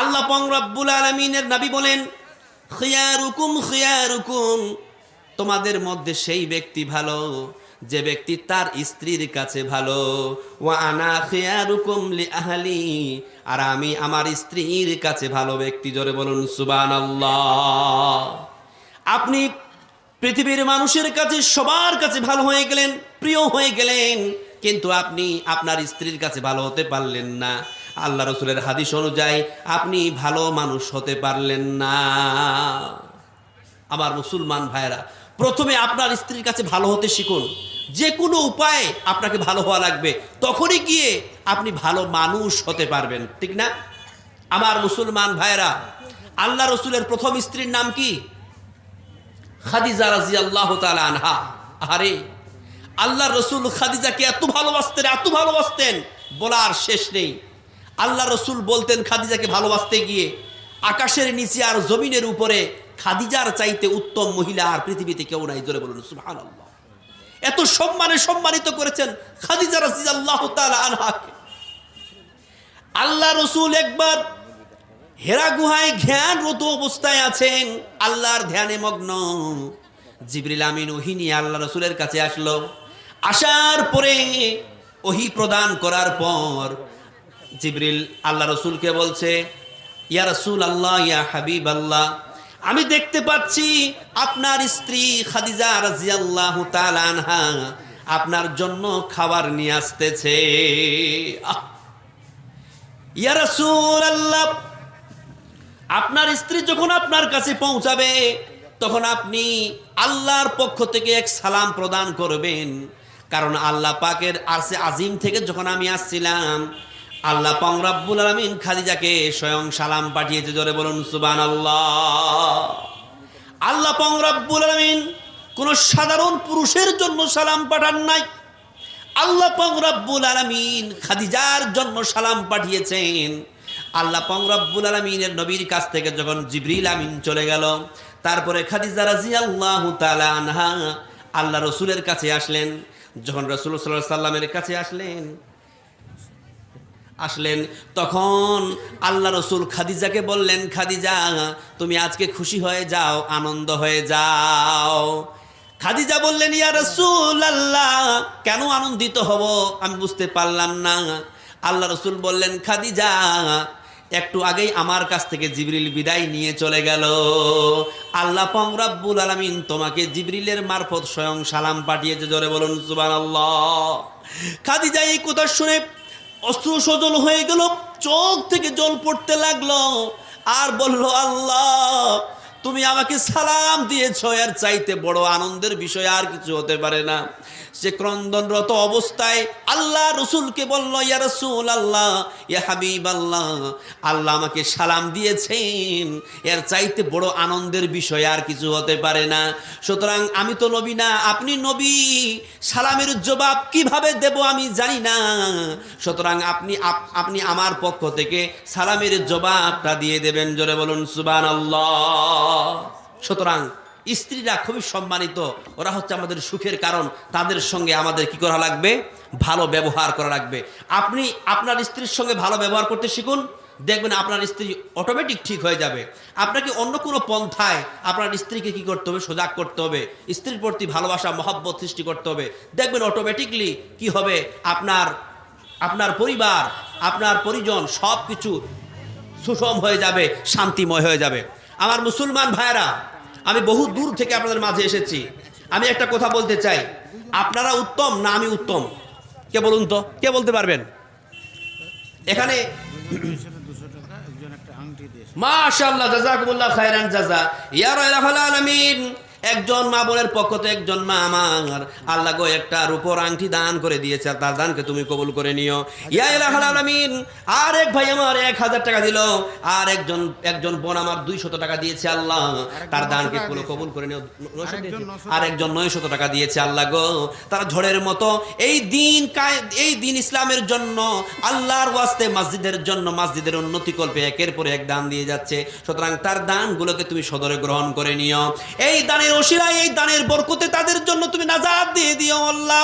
আল্লাহ পাক রব্বুল আলামিনের নবী বলেন, খিয়ারুকুম খিয়ারুকুম, তোমাদের মধ্যে সেই ব্যক্তি ভালো যে ব্যক্তি তার স্ত্রীর কাছে ভালো। ওয়া আনা খিয়ারুকুম লি আহলি, আর আমি আমার স্ত্রীর কাছে ভালো ব্যক্তি। জোরে বলুন সুবহানাল্লাহ। আপনি পৃথিবীর মানুষের কাছে সবার কাছে ভালো হয়ে গেলেন, প্রিয় হয়ে গেলেন, কিন্তু আপনি আপনার স্ত্রীর কাছে ভালো হতে পারলেন না। আল্লাহ রসুলের হাদিস অনুযায়ী আপনি ভালো মানুষ হতে পারলেন না। আমার মুসলমান ভাইরা, প্রথমে আপনার স্ত্রীর কাছে ভালো হতে শিখুন। যে কোনো উপায়ে আপনাকে ভালো হওয়া লাগবে, তখনই গিয়ে আপনি ভালো মানুষ হতে পারবেন, ঠিক না? আমার মুসলমান ভাইরা, আল্লাহ রসুলের প্রথম স্ত্রীর নাম কি? খাদিজা রাদিয়াল্লাহু তাআলা আনহা। আরে আল্লাহ রসুল খাদিজাকে এত ভালোবাসতেন, এত ভালোবাসতেন, বলার শেষ নেই। আল্লাহ রসুল বলতেন খাদিজাকে ভালোবাসতে গিয়ে, আকাশের নিচে আর জমিনের উপরে খাদিজার চাইতে উত্তম মহিলা আর পৃথিবীতে কেউ নাই। জোরে বলুন সুবহানাল্লাহ। এত সম্মানে সম্মানিত করেছেন খাদিজা রাদিয়াল্লাহু তাআলা আনহাকে। আল্লাহ রসুল একবার হেরা গুহায় ধ্যানরত অবস্থায় আছেন, আল্লাহর ধ্যানে মগ্ন। জিবরিল আমিন ওহী নিয়ে আল্লাহ রসুলের কাছে আসলো। আসার পরে ওহী প্রদান করার পর জিবরিল আল্লাহ রসুলকে বলছে, ইয়া রাসূলুল্লাহ, ইয়া হাবিবাল্লাহ, আমি দেখতে পাচ্ছি আপনার স্ত্রী খাদিজা রাদিয়াল্লাহু তাআলা আনহা আপনার জন্য খাবার নিয়ে আসতেছে। ইয়া রাসূলুল্লাহ, আপনার স্ত্রী যখন আপনার কাছে পৌঁছাবে তখন আপনি আল্লাহর পক্ষ থেকে এক সালাম প্রদান করবেন। কারণ আল্লাহ পাকের আরশে আজিম থেকে যখন আমি আসছিলাম, আল্লাহ পাক রব্বুল আলামিন খাদিজাকে স্বয়ং সালাম পাঠিয়েছে। জোরে বলুন সুবহানাল্লাহ। আল্লাহ পাক রব্বুল আলামিন কোন সাধারণ পুরুষের জন্য সালাম পাঠান নাই। আল্লাহ পাক রব্বুল আলামিন খাদিজার জন্য সালাম পাঠিয়েছেন। আল্লাহ পাক রব্বুল আলামিনের নবীর কাছ থেকে যখন জিবরিল আমিন চলে গেল, তারপরে খাদিজা রাদিয়াল্লাহু তাআলা আনহা আল্লাহ রসুলের কাছে আসলেন। যখন রাসূল সাল্লাল্লাহু আলাইহি সাল্লামের কাছে আসলেন তখন আল্লাহ রসুল খাদিজাকে বললেন, খাদিজা, তুমি আজকে খুশি হয়ে যাও, আনন্দ হয়ে যাও। খাদিজা বললেন, ইয়া রাসূলুল্লাহ, কেন আনন্দিত হব আমি বুঝতে পারলাম না। আল্লাহ রসুল বললেন, খাদিজা, একটু আগেই আমার কাছ থেকে জিবরিল বিদায় নিয়ে চলে গেল। আল্লাহ পাক রব্বুল আলামিন তোমাকে জিবরিলের মারফত স্বয়ং সালাম পাঠিয়েছে। জোরে বলুন সুবহানাল্লাহ। খাদিজা এই কথা শুনে অশ্রু সজল হয়ে গেল, চোখ থেকে জল পড়তে লাগলো, আর বলল, আল্লাহ, তুমি আমাকে সালাম দিয়েছো, এর চাইতে বড় আনন্দের বিষয় আর কিছু হতে পারে না। সে ক্রন্দনরত অবস্থায় আল্লাহ রসুলকে বলল, ইয়া রাসূলুল্লাহ, ইয়া হাবিবাল্লাহ, আল্লাহ আমাকে সালাম দিয়েছেন, এর চাইতে বড় আনন্দের বিষয় আর কিছু হতে পারে না। সুতরাং আমি তো নবী না, আপনি নবী, সালামের জবাব কিভাবে দেব আমি জানি না। সুতরাং আপনি আমার পক্ষ থেকে সালামের জবাবটা দিয়ে দেবেন। জোরে বলুন সুবহানাল্লাহ। সুতরাং স্ত্রীরা খুবই সম্মানিত, ওরা হচ্ছে আমাদের সুখের কারণ। তাদের সঙ্গে আমাদের কি করা লাগবে? ভালো ব্যবহার করা লাগবে। আপনি আপনার স্ত্রীর সঙ্গে ভালো ব্যবহার করতে শিখুন, দেখবেন আপনার স্ত্রী অটোমেটিক ঠিক হয়ে যাবে। আপনাকে অন্য কোনো পন্থায় আপনার স্ত্রীকে কি করতে হবে? সজাগ করতে হবে, স্ত্রীর প্রতি ভালোবাসা মহব্বত সৃষ্টি করতে হবে। দেখবেন অটোমেটিকলি কি হবে, আপনার পরিবার, আপনার পরিজন সব কিছু সুষম হয়ে যাবে, শান্তিময় হয়ে যাবে। আমার মুসলমান ভাইয়েরা, আমি বহু দূর থেকে আপনাদের মাঝে এসেছি। আমি একটা কথা বলতে চাই, আপনারা উত্তম না আমি উত্তম? কে বলুন তো, কে বলতে পারবেন? এখানে মাশাআল্লাহ, জাযাকুমুল্লাহ খায়রান জাযা। ইয়া রাব্বাল আলামিন, একজন মা বোনের পক্ষ থেকে একজন মা আমার আল্লাহ গো একটা রূপোর আংটি দান করে দিয়েছে, তার দানকে তুমি কবুল করে নিও ইয়া ইলাহুল আলামিন। আর এক ভাই আমার 1000 টাকা দিল, আর একজন বোন আমার 200 টাকা দিয়েছে, আল্লাহ তার দানকে কবুল করে নিও। আর একজন 900 টাকা দিয়েছে, আল্লাহ গো তারা ঝড়ের মতো এই দিন ইসলামের জন্য, আল্লাহর ওয়াস্তে মসজিদের জন্য, মসজিদের উন্নতি কল্পে একের পর এক দান দিয়ে যাচ্ছে। সুতরাং তার দানগুলোকে তুমি সদরে গ্রহণ করে নিও। এই দানের ওসিলায়, এই দানের বরকতে তাদের জন্য তুমি নাজাত দিয়ে দিও আল্লাহ।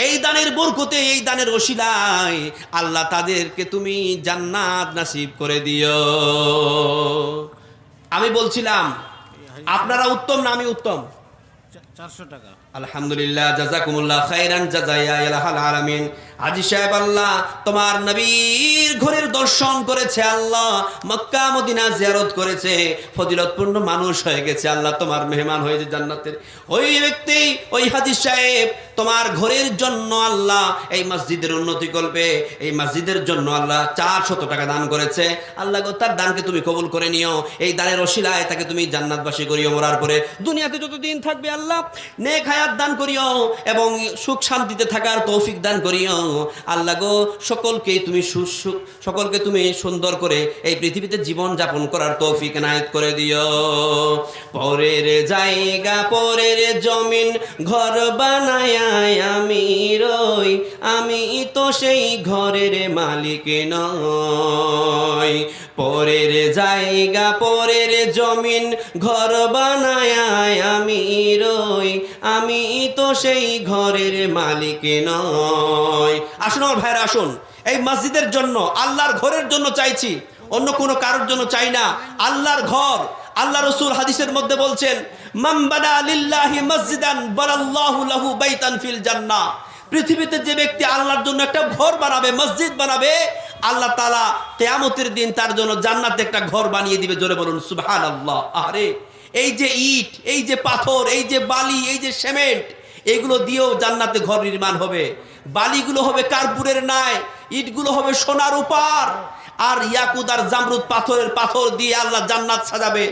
এই দানের বরকতে, এই দানের ওসিলায় আল্লাহ তাদেরকে তুমি জান্নাত নাসিব করে দিও। আমি বলছিলাম আপনারা উত্তম না আমি উত্তম? 400 টাকা। আলহামদুলিল্লাহ, জাযাকুমুল্লাহ খাইরান জাযায়া ইলাহাল আলামিন। হাজী সাহেব, আল্লাহ তোমার নবীর ঘরের দর্শন করেছে, আল্লাহ মক্কা মদিনা জিয়ারত করেছে, ফজিলতপূর্ণ মানুষ হয়ে গেছে, আল্লাহ তোমার মেহমান হয়েছে জান্নাতের। ওই ব্যক্তি, ওই হাজী সাহেব তোমার ঘরের জন্য আল্লাহ এই মসজিদের উন্নতি করবে, এই মসজিদের জন্য আল্লাহ 400 টাকা দান করেছে। আল্লাহ গো, তার দানকে তুমি কবুল করে নিও, এই দানের ওসিলায় তাকে তুমি জান্নাতবাসী করিও। মরার পরে দুনিয়াতে যতদিন থাকবে আল্লাহ নেক হায়াত দান করিও এবং সুখ শান্তিতে থাকার তৌফিক দান করিও। আল্লাহ গো, সকলকে তুমি সুন্দর করে এই পৃথিবীতে জীবন যাপন করার তৌফিক এনায়েত করে দিও। পরের জায়গা পরের জমিন ঘর বানায় আমি রই, আমি তো সেই ঘরের মালিক নই। পরের জায়গা পরের জমিন ঘর বানায় আমি রই, আমি তো সেই ঘরের মালিক নই। আসুন আমার ভাইরা, আসুন এই মসজিদের জন্য, আল্লাহর ঘরের জন্য চাইছি, অন্য কোনো কারোর জন্য চাই না। আল্লাহর ঘর, আল্লাহ রাসূল হাদিসের মধ্যে বলছেন, মান বানা লিল্লাহি মসজিদান বানাল্লাহু লাহু বাইতান ফিল জান্নাহ। পৃথিবীতে যে ব্যক্তি আল্লাহর জন্য একটা ঘর বানাবে, মসজিদ বানাবে, আল্লাহ তাআলা কিয়ামতের দিন তার জন্য জান্নাতে একটা ঘর বানিয়ে দিবে। জোরে বলুন সুবহানাল্লাহ। আরে এই যে ইট, এই যে পাথর, এই যে বালি, এই যে সিমেন্ট, এগুলো দিয়েও জান্নাতে ঘর নির্মাণ হবে। বালিগুলো হবে কার্পুরের ন্যায়, ইটগুলো হবে সোনার উপার, আর ইয়াকুত আর জামরুদ পাথর দিয়ে আল্লাহ জান্নাত সাজাবে।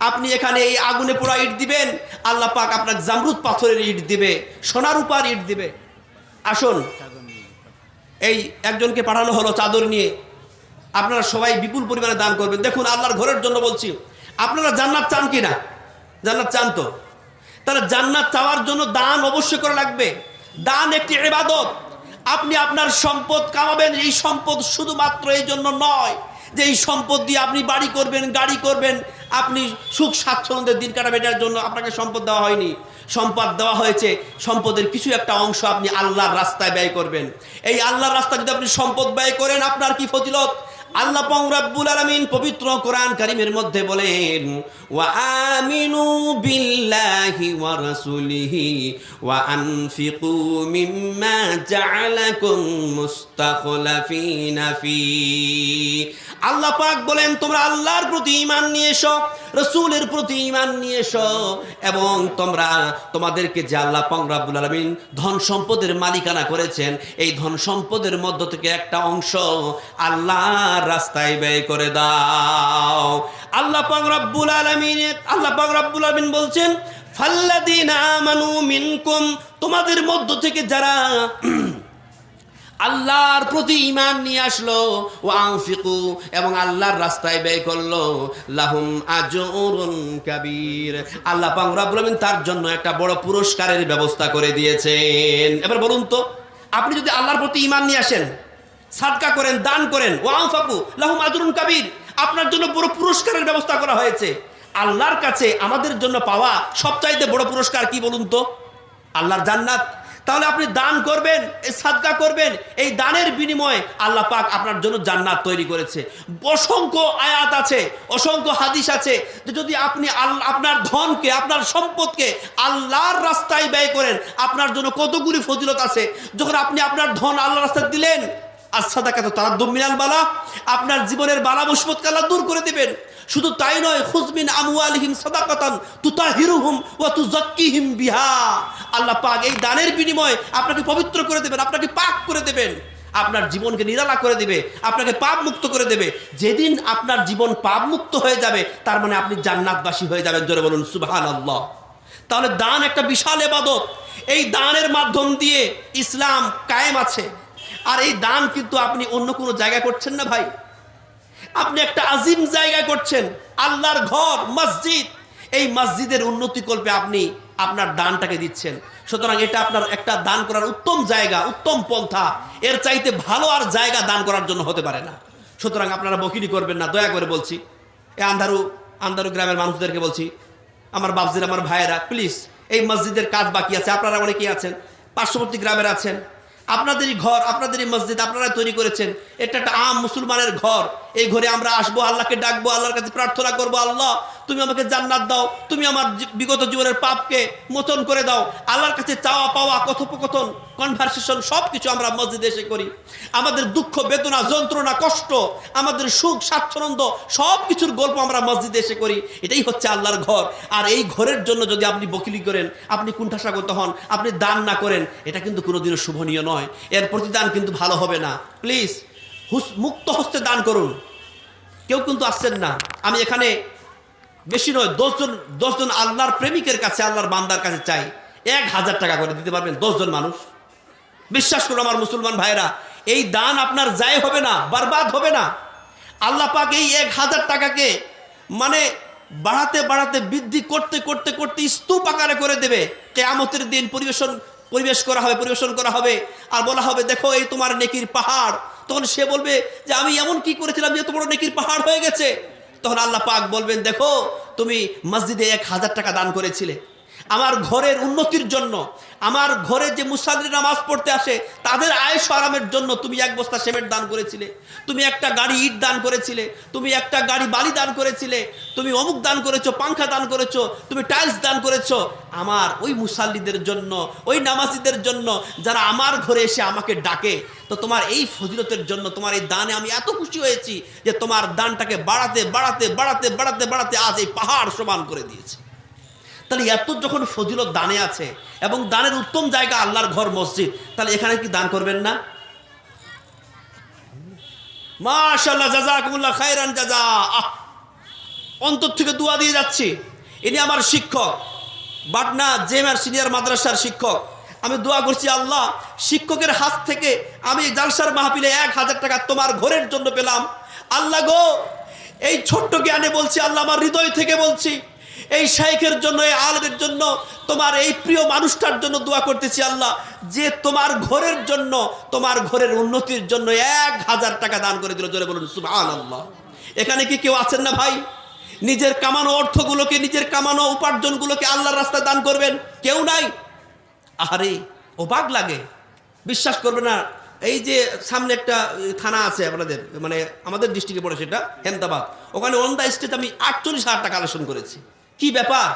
আপনি এখানে এই আগুনে পোড়া ইট দিবেন, আল্লাহ পাক আপনাকে জামরুদ পাথরের ইট দিবে, সোনার উপার ইট দিবে। আসুন, এই একজনকে পাঠানো হলো চাদর নিয়ে, আপনারা সবাই বিপুল পরিমাণে দান করবেন। দেখুন, আল্লাহর ঘরের জন্য বলছি, আপনারা জান্নাত চান কি না? জান্নাত চান তো? তাহলে জান্নাত চাওয়ার জন্য দান অবশ্যই করা লাগবে। দান একটি ইবাদত। আপনি আপনার সম্পদ কামাবেন, এই সম্পদ শুধুমাত্র এই জন্য নয় যে এই সম্পদ দিয়ে আপনি বাড়ি করবেন, গাড়ি করবেন, আপনি সুখ স্বাচ্ছন্দ্যের দিন কাটাবেন, এটার জন্য আপনাকে সম্পদ দেওয়া হয়নি। সম্পদ দেওয়া হয়েছে, সম্পদের কিছু একটা অংশ আপনি আল্লাহর রাস্তায় ব্যয় করবেন। এই আল্লাহর রাস্তায় যদি আপনি সম্পদ ব্যয় করেন, আপনার কি ফজিলত। আল্লাহ পাক রব্বুল আলামিন পবিত্র কোরআন কারীমের মধ্যে বলেন, ওয়া আমিনু বিল্লাহি ওয়া রাসূলিহি ওয়া আনফিকু মিম্মা জাআলাকুম মুস্তাখলাফিনা ফি। আল্লাহ পাক বলেন, তোমরা আল্লাহর প্রতি ঈমান নিয়ে এসো, রাসূলের প্রতি ঈমান নিয়ে এসো, এবং তোমাদেরকে যে আল্লাহ পাক রব্বুল আলামিন ধন সম্পদের মালিকানা করেছেন, এই ধন সম্পদের মধ্য থেকে একটা অংশ আল্লাহর রাস্তায় ব্যয় করে দাও। আল্লাহ পাক রব্বুল আলামিন বলছেন, ফাল্লাযীনা আমানু মিনকুম, তোমাদের মধ্য থেকে যারা আল্লাহর প্রতি ঈমান নিয়ে আসলো, ওয়া আনফিকু, এবং আল্লাহর রাস্তায় ব্যয় করলো, লাহুম আজরুন কাবীর, আল্লাহ পাক রব্বুল আলামিন তার জন্য একটা বড় পুরস্কারের ব্যবস্থা করে দিয়েছেন। এবার বলুন তো, আপনি যদি আল্লাহর প্রতি ঈমান নিয়ে আসেন, সাদকা করেন, দান করেন, ওয়া আনফাকু লাহুম আজরুন কাবীর, আপনার জন্য বড় পুরস্কারের ব্যবস্থা করা হয়েছে। আল্লাহর কাছে আমাদের জন্য পাওয়া সবচাইতে বড় পুরস্কার কি বলুন তো? আল্লাহর জান্নাত। তাহলে আপনি দান করবেন, সাদকা করবেন, এই দানের বিনিময়ে আল্লাহ পাক আপনার জন্য জান্নাত তৈরি করেছে। অসংখ্য আয়াত আছে, অসংখ্য হাদিস আছে যে যদি আপনি আপনার ধনকে, আপনার সম্পদকে আল্লাহর রাস্তায় ব্যয় করেন, আপনার জন্য কতগুলি ফজিলত আছে। যখন আপনি আপনার ধন আল্লাহর রাস্তায় দিলেন, as-সাদাকাতু তারাদ্দুম মিনাল বালা, আপনার জীবনের বালা মুসিবতকে আল্লাহ দূর করে দিবেন। শুধু তাই নয়, খুয মিন আমওয়ালিহিম সাদাকাতান তুতাহিরুহুম ওয়া তুযাক্কিহিম বিহা, আল্লাহ পাক এই দানের বিনিময়ে আপনাকে পবিত্র করে দেবেন, আপনাকে পাক করে দেবেন, আপনার জীবনকে নিরালা করে দিবে, আপনাকে পাপ মুক্ত করে দেবে। যেদিন আপনার জীবন পাপ মুক্ত হয়ে যাবে, তার মানে আপনি জান্নাতবাসী হয়ে যাবেন। জোরে বলুন সুবহানাল্লাহ। তাহলে দান একটা বিশাল ইবাদত। এই দানের মাধ্যম দিয়ে ইসলাম কায়েম আছে। আর এই দান কিন্তু আপনি অন্য কোনো জায়গায় করছেন না ভাই, আপনি একটা আজিম জায়গায় করছেন, আল্লাহর ঘর, মসজিদ। এই মসজিদের উন্নতি কল্পে আপনি আপনার দানটাকে দিচ্ছেন। সুতরাং এটা আপনার একটা দান করার উত্তম জায়গা, উত্তম পন্থা। এর চাইতে ভালো আর জায়গা দান করার জন্য হতে পারে না। সুতরাং আপনারা বকিরি করবেন না, দয়া করে বলছি। এই আন্ধারু গ্রামের মানুষদেরকে বলছি, আমার বাপজির, আমার ভাইয়েরা, প্লিজ, এই মসজিদের কাজ বাকি আছে, আপনারা অনেকেই আছেন, পার্শ্ববর্তী গ্রামের আছেন, আপনাদেরই ঘর, আপনাদেরই মসজিদ আপনারা তৈরি করেছেন, এটা একটা আম মুসলমানের ঘর। এই ঘরে আমরা আসবো, আল্লাহকে ডাকবো, আল্লাহর কাছে প্রার্থনা করবো, আল্লাহ তুমি আমাকে জান্নাত দাও, তুমি আমার বিগত জীবনের পাপকে মোচন করে দাও। আল্লাহর কাছে চাওয়া পাওয়া, কথোপকথন, কনভারসেশন সব কিছু আমরা মসজিদে এসে করি। আমাদের দুঃখ বেদনা যন্ত্রণা কষ্ট, আমাদের সুখ স্বাচ্ছন্দ্য সব কিছুর গল্প আমরা মসজিদে এসে করি। এটাই হচ্ছে আল্লাহর ঘর। আর এই ঘরের জন্য যদি আপনি বকিলি করেন, আপনি কুণ্ঠাসাগত হন, আপনি দান না করেন, এটা কিন্তু কোনোদিনও শুভনীয় নয়। এর প্রতিদান কিন্তু ভালো হবে না। প্লিজ মুক্ত হস্তে দান করুন। কেউ কিন্তু আসছেন না। আমি এখানে বেশি নয় 10 জন আল্লাহর প্রেমিকের কাছে, আল্লাহর বান্দার কাছে চাই 1000 টাকা করে দিতে পারবেন 10 জন মানুষ? বিশ্বাস করুন আমার মুসলমান ভাইরা, এই দান আপনার যায় হবে না, বরবাদ হবে না। আল্লাহ পাক এই 1000 টাকাকে মানে বাড়াতে বাড়াতে বৃদ্ধি করতে করতে করতে স্তূপ আকারে করে দেবে। কিয়ামতের দিন পরিবেশন করা হবে আর বলা হবে দেখো এই তোমার নেকির পাহাড়। তখন সে বলবে যে আমি এমন কি করেছিলাম যে এত বড় নেকির পাহাড় হয়ে গেছে? তখন আল্লাহ পাক বলবেন দেখো তুমি মসজিদে 1000 টাকা দান করেছিলে, আমার ঘরের উন্নতির জন্য, আমার ঘরে যে মুসাল্লি নামাজ পড়তে আসে তাদের আয়েশ আরামের জন্য তুমি 1 বস্তা সিমেন্ট দান করেছিলে, তুমি একটা গাড়ি ইট দান করেছিলে, তুমি একটা গাড়ি বালি দান করেছিলে, তুমি অমুক দান করেছো, পাংখা দান করেছো, তুমি টাইলস দান করেছো। আমার ওই মুসাল্লিদের জন্য, ওই নামাজিদের জন্য যারা আমার ঘরে এসে আমাকে ডাকে, তো তোমার এই ফজিলতের জন্য, তোমার এই দানে আমি এত খুশি হয়েছি যে তোমার দানটাকে বাড়াতে বাড়াতে বাড়াতে বাড়াতে বাড়াতে আজ এই পাহাড় সমান করে দিয়েছে। তাহলে এত যখন ফজিলত দানে আছে এবং দানের উত্তম জায়গা আল্লাহর ঘর মসজিদ, তাহলে এখানে কি দান করবেন না? মাশাআল্লাহ, জাযাকুমুল্লাহ খায়রান জাযা। অন্তর থেকে দোয়া দিয়ে যাচ্ছি। ইনি আমার শিক্ষক, পাটনা জেএমআর সিনিয়র মাদ্রাসার শিক্ষক। আমি দোয়া করছি আল্লাহ শিক্ষকের হাত থেকে আমি জালসার মাহফিলে 1000 টাকা তোমার ঘরের জন্য পেলাম। আল্লাহ গো, এই ছোট্ট জ্ঞানে বলছি আল্লাহ, আমার হৃদয় থেকে বলছি, এই শাইখের জন্য, এই আলেমের জন্য, তোমার এই প্রিয় মানুষটার জন্য দোয়া করতেছি আল্লাহ, যে তোমার ঘরের জন্য, তোমার ঘরের উন্নতির জন্য 1000 টাকা দান করে দিল। জোরে বলুন সুবহানাল্লাহ। এখানে কি কেউ আছেন না ভাই? নিজের কামানো অর্থগুলোকে, নিজের কামানো উপার্জনগুলোকে আল্লাহর রাস্তায় দান করবেন? কেউ নাই। আরে অবাক লাগে, বিশ্বাস করবে না। এই যে সামনে একটা থানা আছে আপনাদের, মানে আমাদের ডিস্ট্রিক্টে পড়ে, সেটা হেমদাবাদ। ওখানে অন দ্য স্টেজ আমি 48,000 টাকা কালেকশন করেছি। কি ব্যাপার?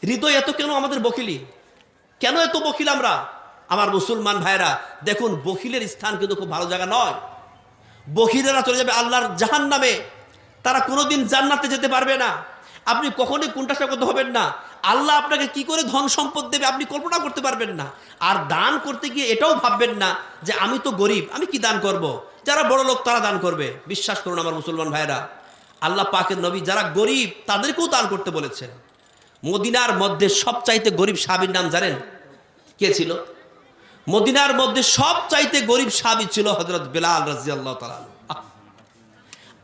হৃদয় এত কেন আমাদের বখিলি? কেন এত বখিল আমরা? আমার মুসলমান ভাইরা দেখুন, বখিলের স্থান কিন্তু খুব ভালো জায়গা নয়। বখিলেরা চলে যাবে আল্লাহর জাহান্নামে, তারা কোনোদিন জান্নাতে যেতে পারবে না। আপনি কখনোই কুণ্ঠাসাগত হবেন না। আল্লাহ আপনাকে কি করে ধন সম্পদ দেবে আপনি কল্পনা করতে পারবেন না। আর দান করতে গিয়ে এটাও ভাববেন না যে আমি তো গরিব, আমি কি দান করব। যারা বড় লোক তারা দান করবে। বিশ্বাস করুন আমার মুসলমান ভাইরা, আল্লাহ পাকের নবী যারা গরিব তাদেরকেও দান করতে বলেছেন। মদিনার মধ্যে সবচাইতে গরিব সাহাবীর নাম জানেন কে ছিল? মদিনার মধ্যে সবচাইতে গরিব সাহাবী ছিল হযরত বেলাল রাদিয়াল্লাহু তাআলা।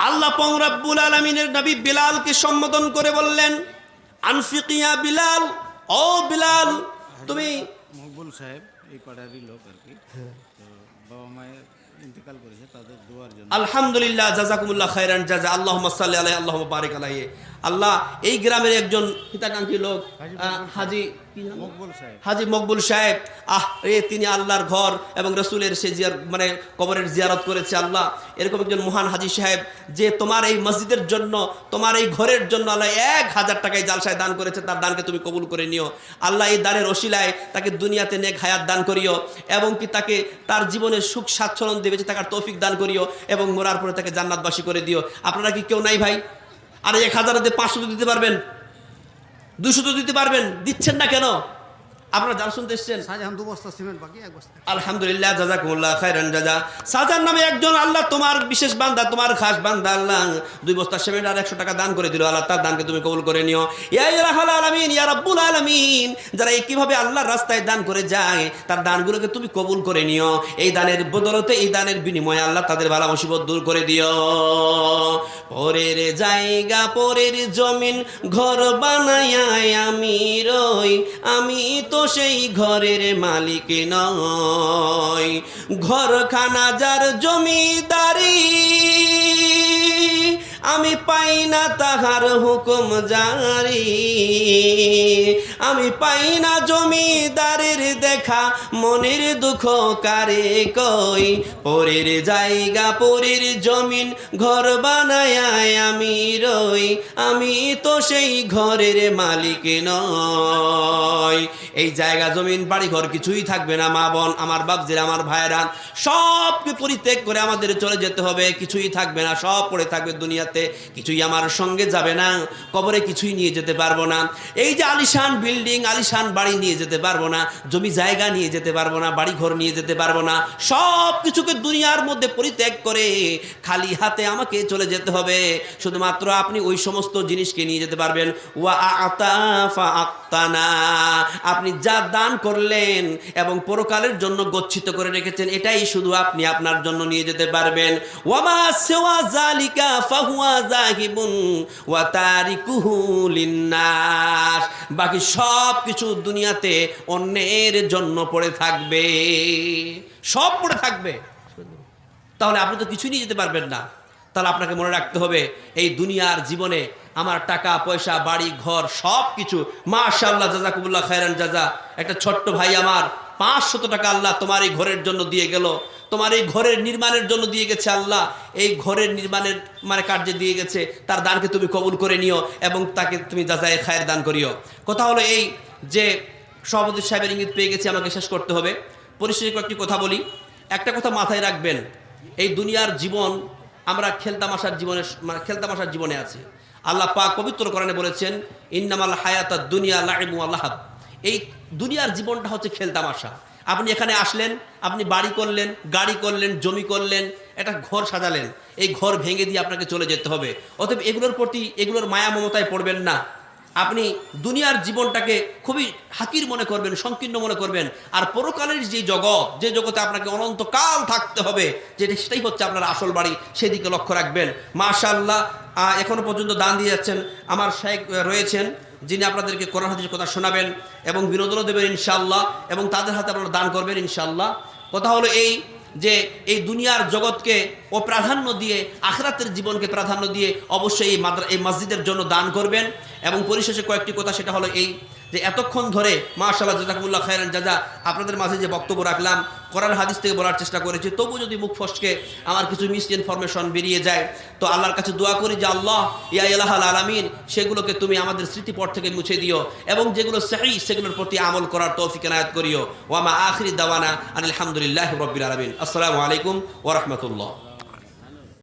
আল্লাহ পাক রব্বুল আলামিনের নবী বিলালকে সম্বোধন করে বললেন, আনফিকিয়া বিলাল, ও বিলাল তুমি। মকবুল সাহেব এই পাড়ারই লোক আর কি, তো বাবা মায়ের ইন্তেকাল করেছে, তাদের দোয়ার জন্য। আলহামদুলিল্লাহ, জাযাকুমুল্লাহ খায়রান জাযা, আল্লাহুম্মা সাল্লি আলাইহি, আল্লাহুম্মা বারিক আলাইহি। আল্লাহ এই গ্রামের একজন হিতাকাঙ্ক্ষী লোক হাজি হাজি মকবুল সাহেব, তিনি আল্লাহর ঘর এবং রসুলের সে মানে কবরের জিয়ারত করেছে। আল্লাহ এরকম একজন মহান হাজি সাহেব যে তোমার এই মসজিদের জন্য, তোমার এই ঘরের জন্য আল্লাহ 1000 টাকায় জালসায় দান করেছে, তার দানকে তুমি কবুল করে নিও। আল্লাহ এই দানের ওসিলায় তাকে দুনিয়াতে নেক হায়াত দান করিও এবং কি তাকে তার জীবনে সুখ স্বাচ্ছন্দ্যে বেঁচে থাকার তৌফিক দান করিও এবং মরার পরে তাকে জান্নাতবাসী করে দিও। আপনারা কি কেউ নাই ভাই? আর 1000 দিয়ে 500 দিতে পারবেন, 200 দিতে পারবেন, দিচ্ছেন না কেন? আপনারা যারা শুনতে এসছেন, শাহজাহান 2 বস্তা সিমেন্ট বাকি 1 বস্তা। আলহামদুলিল্লাহ, জাযাকুমুল্লাহ খায়রান জাযা। শাহজাহান নামে একজন আল্লাহ তোমার বিশেষ বান্দা, তোমার খাস বান্দা, আল্লাহ 2 বস্তা সিমেন্ট আর 100 টাকা দান করে দিল। আল্লাহ তার দানকে তুমি কবুল করে নিও। ইয়া ইলাহাল আলামিন, ইয়া রাব্বুল আলামিন, যারা কিভাবে আল্লাহর রাস্তায় দান করে যায় তার দানগুলোকে তুমি কবুল করে নিও। এই দানের বদলতে, এই দানের বিনিময়ে আল্লাহ তাদের বালা মুসিবত দূর করে দিও। পরের জায়গা, পরের জমিন, ঘর বানায়া আমি রই, আমি তো সেই ঘরের মালিক নয়। ঘরখানা যার জমিদারি, আমি পাই না তাহার হুকুম জারি, আমি পাই না জমিদারের দেখা, মনের দুঃখ কারে কই, পরের জায়গা পরের জমিন ঘর বানায় আমি রই, আমি তো সেই ঘরের মালিক নই। এই জায়গা জমিন বাড়ি ঘর কিছুই থাকবে না মা বোন, আমার বাপজিরা, আমার ভাইরা, সবকে পরিত্যাগ করে আমাদের চলে যেতে হবে। কিছুই থাকবে না, সব পড়ে থাকবে দুনিয়াতে, কিছুই আমার সঙ্গে যাবে না, কবরে কিছুই নিয়ে যেতে পারবো না। এই যে আলিশান বিল্ডিং, আলিশান বাড়ি নিয়ে যেতে পারবো না, জমি জায়গা নিয়ে যেতে পারবো না, বাড়ি ঘর নিয়ে যেতে পারবো না, সব কিছুকে দুনিয়ার মধ্যে পরিত্যাগ করে খালি হাতে আমাকে চলে যেতে হবে। শুধুমাত্র আপনি ওই সমস্ত জিনিসকে নিয়ে যেতে পারবেন। ওয়া আতা ফা আক্তানা, আপনি যা দান করলেন এবং পরকালের জন্য গচ্ছিত করে রেখেছেন, এটাই শুধু আপনি আপনার জন্য নিয়ে যেতে পারবেন। ওয়ামা সিওয়া যালিকা ফাহুয়া যাহিবুন ওয়া তারিকুহু লিন্নাস, বাকি সব কিছু দুনিয়াতে অন্যের জন্য পড়ে থাকবে, সব পড়ে থাকবে। তাহলে আপনি তো কিছুই নিয়ে যেতে পারবেন না। তাহলে আপনাকে মনে রাখতে হবে, এই দুনিয়ার জীবনে আমার টাকা পয়সা বাড়ি ঘর সব কিছু, মাশাআল্লাহ জাযাকুমুল্লাহ খায়রান জাযা, একটা ছোট্ট ভাই আমার 500 টাকা আল্লাহ তোমার এই ঘরের জন্য দিয়ে গেল, তোমার এই ঘরের নির্মাণের জন্য দিয়ে গেছে আল্লাহ, এই ঘরের নির্মাণের কার্যে দিয়ে গেছে, তার দানকে তুমি কবুল করে নিও এবং তাকে তুমি জাযায়ে খায়ের দান করিও। কথা হলো এই যে সভাপতি সাহেবের ইঙ্গিত পেয়ে গেছি, আমাকে শেষ করতে হবে। পরিশেষে কয়েকটি কথা বলি। একটা কথা মাথায় রাখবেন, এই দুনিয়ার জীবন আমরা খেলতামাশার জীবনে আছি। আল্লাহ পাক পবিত্র কোরআনে বলেছেন, ইন্নামাল হায়াতাদ দুনিয়া লাইবু ওয়া লাহাব। এই দুনিয়ার জীবনটা হচ্ছে খেলতামাশা। আপনি এখানে আসলেন, আপনি বাড়ি করলেন, গাড়ি করলেন, জমি করলেন, একটা ঘর সাজালেন, এই ঘর ভেঙে দিয়ে আপনাকে চলে যেতে হবে। অতএব এগুলোর প্রতি, এগুলোর মায়া মমতায় পড়বেন না। আপনি দুনিয়ার জীবনটাকে খুবই হাকির মনে করবেন, সংকীর্ণ মনে করবেন। আর পরকালের যে জগৎ, যে জগতে আপনাকে অনন্তকাল থাকতে হবে, সেটাই হচ্ছে আপনার আসল বাড়ি, সেদিকে লক্ষ্য রাখবেন। মাশাআল্লাহ, এখনো পর্যন্ত দান দিয়ে যাচ্ছেন আমার শাইখ রয়েছেন, যিনি আপনাদেরকে কোরআন হাদিসের কথা শোনাবেন এবং বিনোদনও দেবেন ইনশাআল্লাহ, এবং তাদের হাতে আপনারা দান করবেন ইনশাআল্লাহ। কথা হলো এই যে এই দুনিয়ার জগৎকে ও প্রাধান্য দিয়ে আখিরাতের জীবনকে প্রাধান্য দিয়ে অবশ্যই এই মসজিদের জন্য দান করবেন। এবং পরিশেষে কয়েকটি কথা, সেটা হলো এই যে এতক্ষণ ধরে মাশাআল্লাহ জাযাকুমুল্লাহ খায়রান জাযা আপনাদের মাঝে যে বক্তব্য রাখলাম, কোরআন হাদিস থেকে বলার চেষ্টা করেছি, তবু যদি মুখ ফসকে আমার কিছু মিস ইনফরমেশন বেরিয়ে যায়, তো আল্লাহর কাছে দোয়া করি যে আল্লাহ ইয়া ইলাহাল আলামিন, সেগুলোকে তুমি আমাদের স্মৃতিপট থেকে মুছে দিও এবং যেগুলো সহিহ সেগুলোর প্রতি আমল করার তৌফিক এনায়েত করিও। ওয়া মা আখিরি দাওয়ানা আনিল হামদুলিল্লাহি রাব্বিল আলামিন। আসসালামু আলাইকুম ওয়া রাহমাতুল্লাহ।